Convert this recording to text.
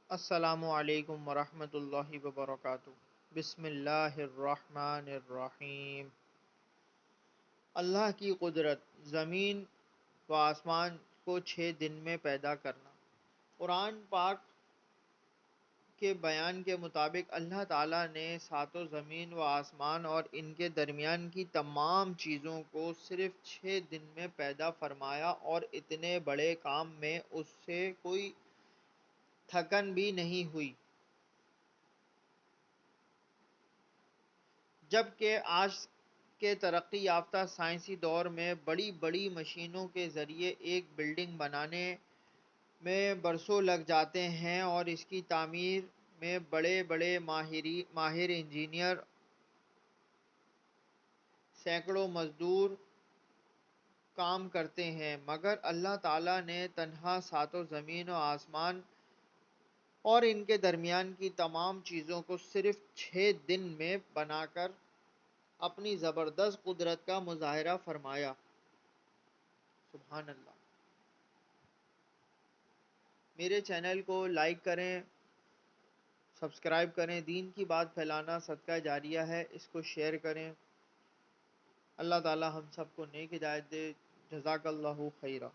السلام علیکم ورحمۃ اللہ وبرکاتہ۔ بسم اللہ الرحمن الرحیم۔ اللہ کی قدرت، زمین و آسمان کو 6 دن میں پیدا کرنا۔ قرآن پاک کے بیان کے مطابق اللہ تعالیٰ نے ساتوں زمین و آسمان اور ان کے درمیان کی تمام چیزوں کو صرف 6 دن میں پیدا فرمایا، اور اتنے بڑے کام میں اس سے کوئی تھکن بھی نہیں ہوئی۔ جبکہ آج کے ترقی یافتہ سائنسی دور میں بڑی بڑی مشینوں کے ذریعے ایک بلڈنگ بنانے میں برسوں لگ جاتے ہیں، اور اس کی تعمیر میں بڑے بڑے ماہر انجینئر، سینکڑوں مزدور کام کرتے ہیں، مگر اللہ تعالیٰ نے تنہا ساتوں زمین و آسمان اور ان کے درمیان کی تمام چیزوں کو صرف 6 دن میں بنا کر اپنی زبردست قدرت کا مظاہرہ فرمایا۔ سبحان اللہ۔ میرے چینل کو لائک کریں، سبسکرائب کریں۔ دین کی بات پھیلانا صدقہ جاریہ ہے، اس کو شیئر کریں۔ اللہ تعالی ہم سب کو نیک ہدایت دے۔ جزاک اللہ خیرہ۔